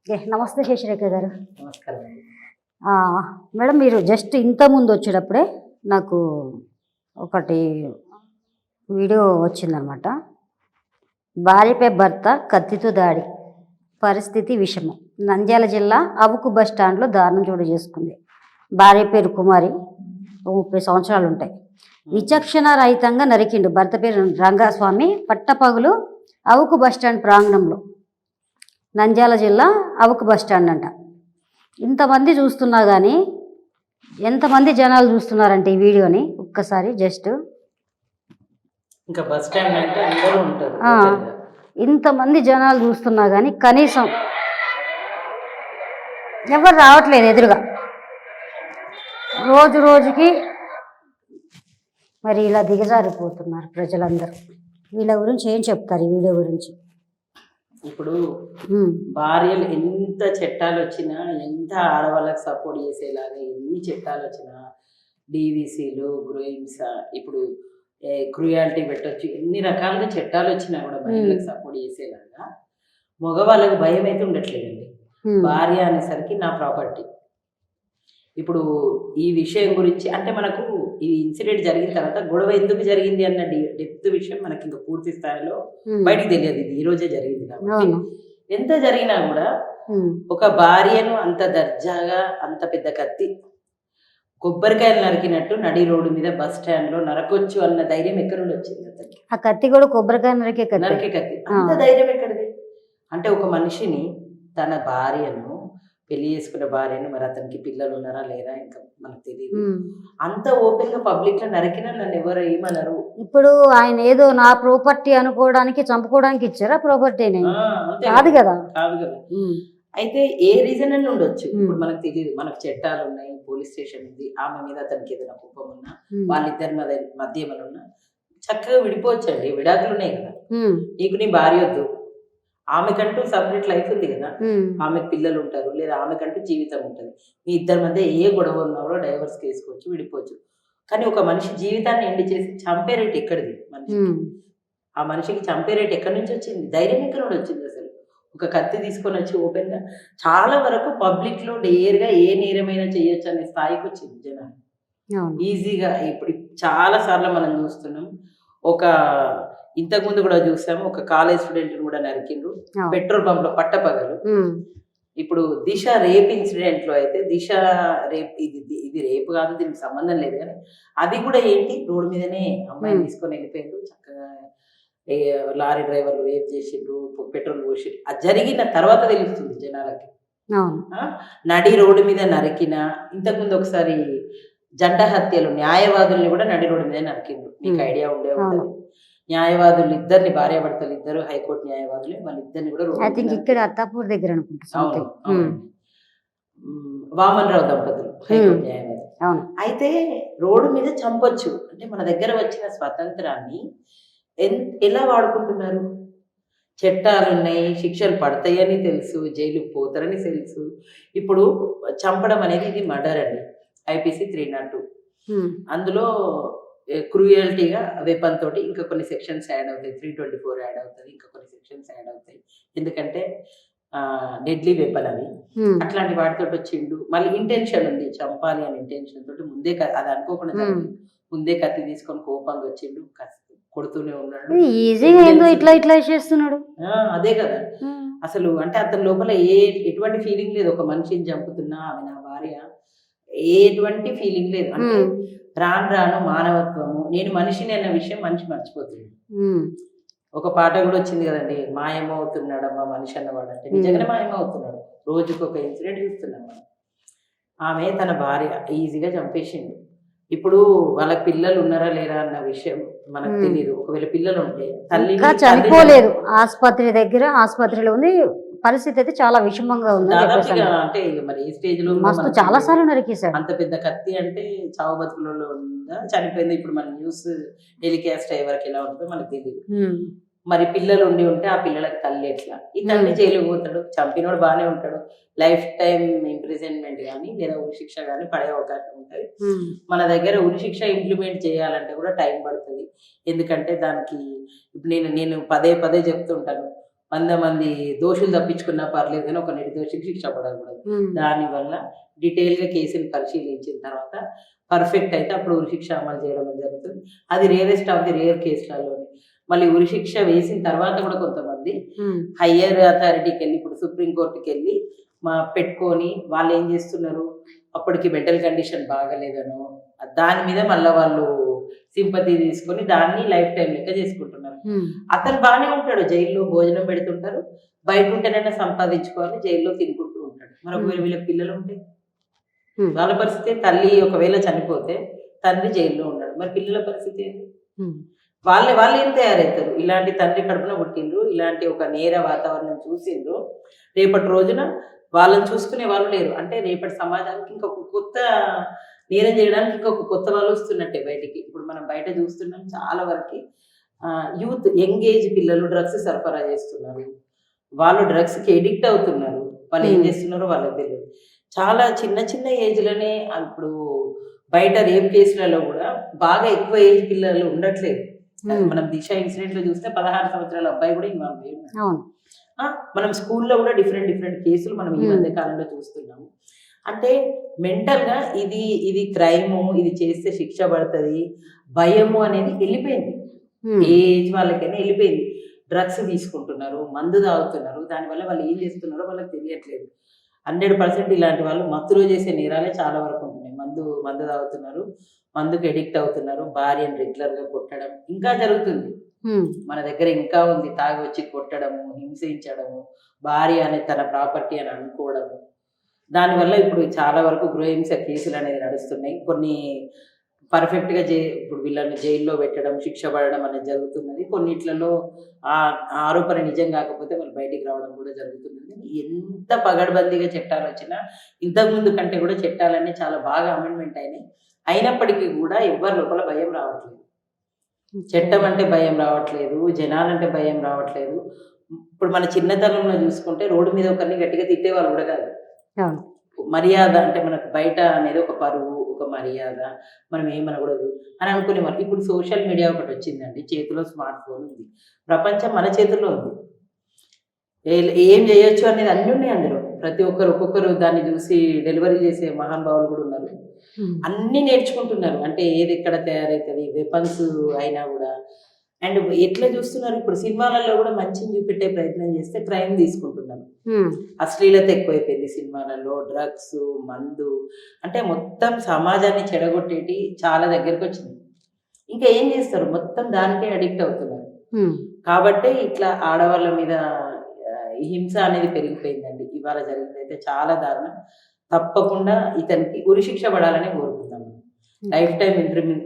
నమస్తే శేషరేఖ గారు. నమస్కారం. మేడం, మీరు జస్ట్ ఇంత ముందు వచ్చేటప్పుడే నాకు ఒకటి వీడియో వచ్చిందనమాట. భార్యపై భర్త కత్తితో దాడి, పరిస్థితి విషమం. నంద్యాల జిల్లా అవుకు బస్ స్టాండ్లో దారుణం చోటు చేసుకుంది. భార్య పేరు కుమారి, 30 సంవత్సరాలు ఉంటాయి. విచక్షణ రహితంగా నరికిండు. భర్త పేరు రంగస్వామి. పట్టపగులు అవుకు బస్ స్టాండ్ ప్రాంగణంలో, నంద్యాల జిల్లా అవుకు బస్ స్టాండ్ అంట. ఇంతమంది చూస్తున్నా కానీ ఎంతమంది జనాలు చూస్తున్నారంటే ఈ వీడియోని ఒక్కసారి జస్ట్ ఇంకా బస్ స్టాండ్ అంటే అందరూ ఉంటారు. ఇంతమంది జనాలు చూస్తున్నా కానీ కనీసం ఎవరు రావట్లేదు ఎదురుగా. రోజు రోజుకి మరి ఇలా దిగజారిపోతున్నారు ప్రజలందరూ. వీళ్ళ గురించి ఏం చెప్తారు ఈ వీడియో గురించి? ఇప్పుడు భార్యలు ఎంత చట్టాలు వచ్చినా, ఎంత ఆడవాళ్ళకి సపోర్ట్ చేసేలాగా ఎన్ని చట్టాలు వచ్చినా, డీవీసీలు, గ్రోయిమ్స్, ఇప్పుడు క్రూయాలిటీ పెట్టచ్చు, ఎన్ని రకాలుగా చట్టాలు వచ్చినా కూడా మహిళలకు సపోర్ట్ చేసేలాగా మగవాళ్ళకు భయం అయితే ఉండట్లేదండి. భార్య అనేసరికి నా ప్రాపర్టీ. ఇప్పుడు ఈ విషయం గురించి అంటే మనకు ఈ ఇన్సిడెంట్ జరిగిన తర్వాత గొడవ ఎందుకు జరిగింది అన్న డెప్త్ విషయం మనకి ఇంకా పూర్తి స్థాయిలో బయటికి తెలియదు. ఇది ఈ రోజే జరిగింది కాబట్టి ఎంత జరిగినా కూడా ఒక భార్యను అంత దర్జాగా, అంత పెద్ద కత్తి, కొబ్బరికాయలు నరికినట్టు నడి రోడ్డు మీద బస్ స్టాండ్ లో నరకొచ్చు అన్న ధైర్యం ఎక్కడ నుండి వచ్చింది అతనికి? ఆ కత్తి కూడా కొబ్బరికాయ నరికే కత్తి. అంత ధైర్యం ఎక్కడిది? అంటే ఒక మనిషిని, తన భార్యను, పెళ్లి చేసుకున్న భార్యను, మరి అతనికి పిల్లలు ఉన్నారా లేరా ఇంకా మనకు తెలియదు, అంత ఓపెన్ గా పబ్లిక్ లో నరికినా నన్ను ఎవరు ఏమన్నారు? ఇప్పుడు ఆయన ఏదో నా ప్రాపర్టీ అనుకోవడానికి, చంపుకోవడానికి ఇచ్చారా ప్రాపర్టీని? కాదు కదా. కాదు కదా. అయితే ఏ రీజన్ అని ఉండొచ్చు, ఇప్పుడు మనకు తెలియదు. మనకు చట్టాలు ఉన్నాయి, పోలీస్ స్టేషన్ ఉంది. ఆమె మీద అతనికి ఏదైనా కుప్పం ఉన్నా, వాళ్ళిద్దరి మధ్య ఏమైనా ఉన్నా చక్కగా విడిపోవచ్చు అండి. విడాకులు ఉన్నాయి కదా. నీకు నీ భార్య వద్దు, ఆమెకంటూ సపరేట్ లైఫ్ ఉంది కదా, ఆమెకు పిల్లలు ఉంటారు, లేదా ఆమెకంటూ జీవితం ఉంటుంది. మీ ఇద్దరి మధ్య ఏ గొడవ ఉన్నారో డైవర్స్ చేసుకోవచ్చు, విడిపోవచ్చు. కానీ ఒక మనిషి జీవితాన్ని ఎండి చేసి చంపే రేట్ ఎక్కడిది మనిషికి? ఆ మనిషికి చంపే రేట్ ఎక్కడి నుంచి వచ్చింది? ధైర్యం ఎక్కడ నుండి వచ్చింది? అసలు ఒక కత్తి తీసుకొని వచ్చి ఓపెన్ గా చాలా వరకు పబ్లిక్ లో డేర్ గా ఏ నేరమైనా చేయొచ్చు అనే స్థాయికి వచ్చింది జనాలు ఈజీగా. ఇప్పుడు చాలా సార్లు మనం చూస్తున్నాం. ఒక ఇంతకుముందు కూడా చూసాము, ఒక కాలేజ్ స్టూడెంట్ కూడా నరికిండ్రు పెట్రోల్ పంప్ లో పట్టపగలు. ఇప్పుడు దిశ రేప్ ఇన్సిడెంట్ లో అయితే, దిశ రేప్ ఇది రేపు కాదు, దీనికి సంబంధం లేదు, కానీ అది కూడా ఏంటి, రోడ్డు మీదనే అమ్మాయిని తీసుకొని వెళ్ళిపోయిండ్రు. చక్కగా లారీ డ్రైవర్లు రేప్ చేసిండ్రు, పెట్రోల్ పోసిండ్రు. అది జరిగిన తర్వాత తెలుస్తుంది జనాలకి. నడి రోడ్డు మీద నరికిన, ఇంతకుముందు ఒకసారి జంట హత్యలు, న్యాయవాదుల్ని కూడా నడి రోడ్డు మీద నరికిండ్రు. మీకు ఐడియా ఉండే ఉంటుంది. న్యాయవాదులు ఇద్దరిని, భార్యాభర్తలు ఇద్దరు హైకోర్టు న్యాయవాదులే, వాళ్ళిద్దరిని కూడా ఇక్కడ అత్తాపూర్ దగ్గర వామన్ రావు దంపతులు హైకోర్టు న్యాయవాదులు. అయితే రోడ్డు మీద చంపొచ్చు అంటే మన దగ్గర వచ్చిన స్వతంత్రాన్ని ఎలా వాడుకుంటున్నారు? చట్టాలు ఉన్నాయి, శిక్షలు పడతాయని తెలుసు, జైలుకు పోతారని తెలుసు. ఇప్పుడు చంపడం అనేది ఇది మర్డర్ అండి, IPC 302. అందులో క్రూయల్టీగా వెపన్ తోటి ఇంకా కొన్ని సెక్షన్స్ యాడ్ అవుతాయి, 324 యాడ్ అవుతుంది, ఇంకా కొన్ని సెక్షన్స్ యాడ్ అవుతాయి. ఎందుకంటే డెడ్లీ వెపన్ అది. అట్లాంటి వాటితో వచ్చిండు. మళ్ళీ ఇంటెన్షన్ ఉంది, చంపాలి అని ఇంటెన్షన్ తోటి ముందే అది అనుకోకుండా ముందే కత్తి తీసుకొని కోపంగా వచ్చిండు, కొడుతూనే ఉన్నాడు. అదే కదా అసలు. అంటే అతని లోపల ఎటువంటి ఫీలింగ్ లేదు. ఒక మనిషిని చంపుతున్నా, ఆమె నా భార్య, ఎటువంటి ఫీలింగ్ లేదు. అంటే రాను మానవత్వము, నేను మనిషిని అన్న విషయం మనిషి మర్చిపోతుంది. ఒక పాట కూడా వచ్చింది కదండి, మాయమవుతున్నాడమ్మా మనిషి అన్నవాడు. అంటే నిజంగానే మాయమవుతున్నాడు. రోజుకు ఒక ఇన్సిడెంట్ చూస్తున్నాం మనం. ఆమె తన భార్య ఈజీగా చంపేసిండు. ఇప్పుడు వాళ్ళ పిల్లలు ఉన్నారా లేరా అన్న విషయం మనకు తెలియదు. ఒకవేళ పిల్లలు ఉంటే తల్లి చనిపోలేదు, ఆసుపత్రిలో ఉంది. పరిస్థితి అయితే చాలా విషమంగా ఉంది. అంటే మరి ఏ స్టేజ్ లో చాలా సార్లు నరికేశాడు. అంత పెద్ద కత్తి అంటే చావు బతుకులలో ఉందా, చనిపోయింది? ఇప్పుడు మన న్యూస్ టెలికాస్ట్ అయ్యేవరకు ఎలా ఉంటుందో మనకు తెలియదు. మరి పిల్లలు ఉంటే ఆ పిల్లలకు తల్లి ఎట్లా? ఈ తల్లి జైలుకు పోతాడు, చంపినోడు బాగానే ఉంటాడు, లైఫ్ టైం ఇంప్రిజన్మెంట్ కానీ లేదా ఉరిశిక్ష కానీ పడే అవకాశం ఉంటుంది. మన దగ్గర ఉరిశిక్ష ఇంప్లిమెంట్ చేయాలంటే కూడా టైం పడుతుంది. ఎందుకంటే దానికి నేను పదే చెప్తుంటాను, మంది దోషులు తప్పించుకున్నా పర్లేదు కానీ ఒక నిర్దోషికి శిక్ష పడకూడదు. దానివల్ల డీటెయిల్గా కేసుని పరిశీలించిన తర్వాత పర్ఫెక్ట్ అయితే అప్పుడు ఉరిశిక్ష అమలు చేయడం జరుగుతుంది. అది రేరెస్ట్ ఆఫ్ ది రేర్ కేసులలోనే. మళ్ళీ ఉరిశిక్ష వేసిన తర్వాత కూడా కొంతమంది హయ్యర్ అథారిటీకి వెళ్ళి ఇప్పుడు సుప్రీంకోర్టుకి వెళ్ళి పెట్టుకొని వాళ్ళు ఏం చేస్తున్నారు, అప్పటికి మెంటల్ కండిషన్ బాగలేదనో దాని మీద మళ్ళీ వాళ్ళు సింపతి తీసుకొని దాన్ని లైఫ్ టైం లెక్క చేసుకుంటున్నారు. అతను బాగానే ఉంటాడు, జైల్లో భోజనం పెడుతుంటారు, బయట ఉంటేనైనా సంపాదించుకోవాలి, జైల్లో తినుకుంటూ ఉంటాడు. మరి ఒకవేళ వీళ్ళ పిల్లలు ఉంటే వాళ్ళ పరిస్థితి, తల్లి ఒకవేళ చనిపోతే తండ్రి జైల్లో ఉన్నాడు, మరి పిల్లల పరిస్థితి ఏంటి? వాళ్ళు ఏం తయారవుతారు? ఇలాంటి తండ్రి కడుపున పుట్టిండ్రు, ఇలాంటి ఒక నేర వాతావరణం చూసిండ్రు, రేపటి రోజున వాళ్ళని చూసుకునే వాళ్ళు లేరు. అంటే రేపటి సమాజానికి ఇంకొక కొత్త నేరం చేయడానికి ఇంకొక కొత్త వాళ్ళు వస్తున్నట్టే బయటికి. ఇప్పుడు మనం బయట చూస్తున్నాం చాలా వరకు యూత్ యంగ్ ఏజ్ పిల్లలు డ్రగ్స్ సరఫరా చేస్తున్నారు, వాళ్ళు డ్రగ్స్కి ఎడిక్ట్ అవుతున్నారు. వాళ్ళు ఏం చేస్తున్నారో వాళ్ళకి తెలియదు. చాలా చిన్న చిన్న ఏజ్లోనే ఇప్పుడు బయట రేప్ కేసులలో కూడా బాగా ఎక్కువ ఏజ్ పిల్లలు ఉండట్లేదు. మనం దిశ ఇన్సిడెంట్ లో చూస్తే 16 సంవత్సరాల అబ్బాయి కూడా ఇన్వాల్వ్ అయ్యారు. మనం స్కూల్లో కూడా డిఫరెంట్ కేసులు మనం ఈ మధ్య కాలంలో చూస్తున్నాము. అంటే మెంటల్ గా ఇది క్రైము, ఇది చేస్తే శిక్ష పడుతుంది, భయము అనేది వెళ్ళిపోయింది. ఏ ఏజ్ వాళ్ళకైనా వెళ్ళిపోయింది. డ్రగ్స్ తీసుకుంటున్నారు, మందు తాగుతున్నారు, దానివల్ల వాళ్ళు ఏం చేస్తున్నారో వాళ్ళకి తెలియట్లేదు. 100% ఇలాంటి వాళ్ళు మత్తులో చేసే నేరాలే చాలా వరకు ఉంటున్నాయి. మందు తాగుతున్నారు, మందుకు ఎడిక్ట్ అవుతున్నారు, భార్యను రెగ్యులర్ గా కొట్టడం ఇంకా జరుగుతుంది. మన దగ్గర ఇంకా ఉంది, తాగి వచ్చి కొట్టడము, హింసించడము, భార్య అనే తన ప్రాపర్టీ అని అనుకోవడము. దానివల్ల ఇప్పుడు చాలా వరకు గృహహింస కేసులు అనేది నడుస్తున్నాయి. కొన్ని పర్ఫెక్ట్గా ఇప్పుడు వీళ్ళని జైల్లో పెట్టడం, శిక్ష పడడం అనేది జరుగుతున్నది. కొన్నిట్లలో ఆ ఆరోపణ నిజం కాకపోతే వాళ్ళు బయటికి రావడం కూడా జరుగుతున్నది. ఎంత పగడ్బందీగా చట్టాలు వచ్చినా ఇంతకుముందు కంటే కూడా చట్టాలన్నీ చాలా బాగా అమెండ్మెంట్ అయినాయి. అయినప్పటికీ కూడా ఎవరి లోపల భయం రావట్లేదు. చట్టం అంటే భయం రావట్లేదు, జనాలంటే భయం రావట్లేదు. ఇప్పుడు మన చిన్నతనంలో చూసుకుంటే రోడ్డు మీద ఒకరిని గట్టిగా తిట్టేవాళ్ళు కూడా కాదు. మర్యాద అంటే మనకు బయట అనేది ఒక పరువు, ఒక మర్యాద, మనం ఏమనకూడదు అని అనుకునేవాళ్ళు. ఇప్పుడు సోషల్ మీడియా ఒకటి వచ్చిందండి, చేతిలో స్మార్ట్ ఫోన్ ఉంది, ప్రపంచం మన చేతుల్లో ఉంది. ఏం చేయొచ్చు అనేది అన్నీ ఉన్నాయి అందులో. ప్రతి ఒక్కొక్కరు దాన్ని చూసి డెలివరీ చేసే మహానుభావులు కూడా ఉన్నారు. అన్ని నేర్చుకుంటున్నారు. అంటే ఏది ఎక్కడ తయారవుతుంది, వెపన్స్ అయినా కూడా. అండ్ ఎట్లా చూస్తున్నారు, ఇప్పుడు సినిమాలలో కూడా మంచిని చూపెట్టే ప్రయత్నం చేస్తే క్రైమ్ తీసుకుంటున్నారు. అశ్లీలత ఎక్కువైపోయింది సినిమాలలో, డ్రగ్స్, మందు, అంటే మొత్తం సమాజాన్ని చెడగొట్టేటి చాలా దగ్గరకు వచ్చింది. ఇంకా ఏం చేస్తారు, మొత్తం దానికే అడిక్ట్ అవుతున్నారు. కాబట్టి ఇట్లా ఆడవాళ్ళ మీద హింస అనేది పెరిగిపోయిందండి. ఇవాళ జరిగింది అయితే చాలా దారుణం. తప్పకుండా ఇతనికి ఉరిశిక్ష పడాలని కోరుకుంటాము. లైఫ్ టైం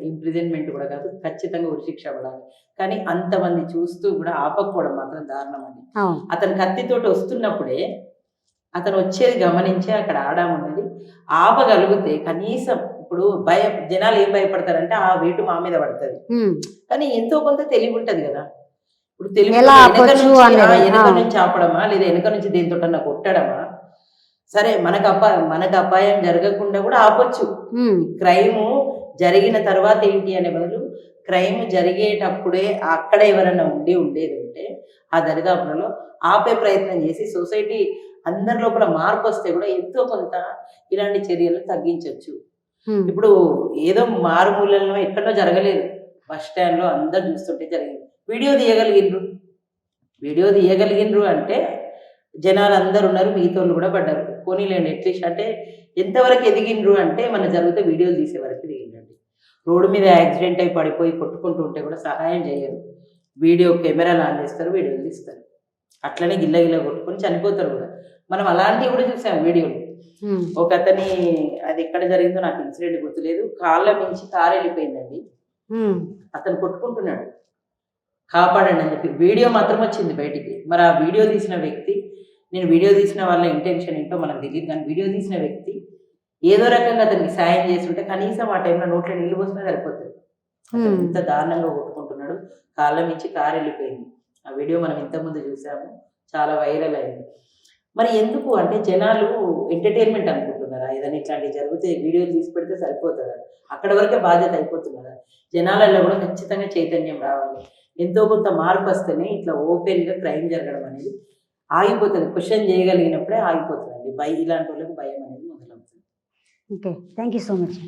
ఇంప్రిజన్మెంట్ కూడా కాదు, ఖచ్చితంగా ఉరిశిక్ష పడాలి. కానీ అంతమంది చూస్తూ కూడా ఆపకపోవడం మాత్రం దారుణం అండి. అతను కత్తితోటి వస్తున్నప్పుడే అతను వచ్చేది గమనించి అక్కడ ఆడామున్నది ఆపగలిగితే కనీసం, ఇప్పుడు జనాలు ఏం భయపడతారంటే ఆ వేటు మా మీద పడుతుంది, కానీ ఎంతో కొంత తెలివి ఉంటది కదా. ఇప్పుడు తెలివి వెనక నుంచి ఆపడమా, లేదా వెనక నుంచి దేనితో కొట్టడమా, సరే మనకు అపాయం జరగకుండా కూడా ఆపొచ్చు. క్రైమ్ జరిగిన తర్వాత ఏంటి అనే బదులు క్రైమ్ జరిగేటప్పుడే అక్కడ ఎవరైనా ఉండేది ఉంటే ఆ దరిదాపులలో ఆపే ప్రయత్నం చేసి సొసైటీ అందరి లోపల మార్పు వస్తే కూడా ఎంతో కొంత ఇలాంటి చర్యలు తగ్గించవచ్చు. ఇప్పుడు ఏదో మారుమూలలో ఎక్కడో జరగలేదు, బస్ స్టాండ్ లో అందరు చూస్తుంటే జరిగింది. వీడియో తీయగలిగినరు అంటే జనాలు అందరు ఉన్నారు, మిగతాళ్ళు కూడా పడ్డారు. పోనీలేండి, అట్లీస్ట్ అంటే ఎంతవరకు ఎదిగినరు అంటే మన జరిగితే వీడియోలు తీసే వరకు దిగిందండి. రోడ్డు మీద యాక్సిడెంట్ అయి పడిపోయి కొట్టుకుంటూ ఉంటే కూడా సహాయం చేయరు, వీడియో కెమెరాలు ఆన్ చేస్తారు, వీడియోలు తీస్తారు, అట్లనే గిల్ల కొట్టుకొని చనిపోతారు కూడా. మనం అలాంటివి కూడా చూసాం వీడియోలు. ఒక అతని, అది ఎక్కడ జరిగిందో నాకు ఇన్సిడెంట్ గుర్తులేదు, కాళ్ళ మించి కారు వెళ్ళిపోయిందండి, అతను కొట్టుకుంటున్నాడు, కాపాడండి అని చెప్పి వీడియో మాత్రం వచ్చింది బయటికి. మరి ఆ వీడియో తీసిన వ్యక్తి, నేను వీడియో తీసిన వాళ్ళ ఇంటెన్షన్ ఏంటో మనకు తెలియదు, కానీ వీడియో తీసిన వ్యక్తి ఏదో రకంగా అతనికి సాయం చేస్తుంటే కనీసం ఆ టైంలో నోట్లో నీళ్ళు పోసినా సరిపోతుంది. ఇంత దారుణంగా కొట్టుకుంటున్నాడు, కాళ్ళ మించి కారు వెళ్ళిపోయింది. ఆ వీడియో మనం ఇంతకుముందు చూసాము, చాలా వైరల్ అయింది. మరి ఎందుకు అంటే జనాలు ఎంటర్టైన్మెంట్ అనుకుంటున్నారా, ఏదైనా ఇట్లాంటివి జరిగితే వీడియోలు తీసి పెడితే సరిపోతుందా, అక్కడ వరకే బాధ్యత అయిపోతున్నదా? జనాలలో కూడా ఖచ్చితంగా చైతన్యం రావాలి. ఎంతో కొంత మార్పు వస్తేనే ఇట్లా ఓపెన్గా క్రైమ్ జరగడం అనేది ఆగిపోతుంది. క్వశ్చన్ చేయగలిగినప్పుడే ఆగిపోతుందండి. ఇలాంటి వాళ్ళకి భయం అనేది మొదలవుతుంది. Okay, thank you so much.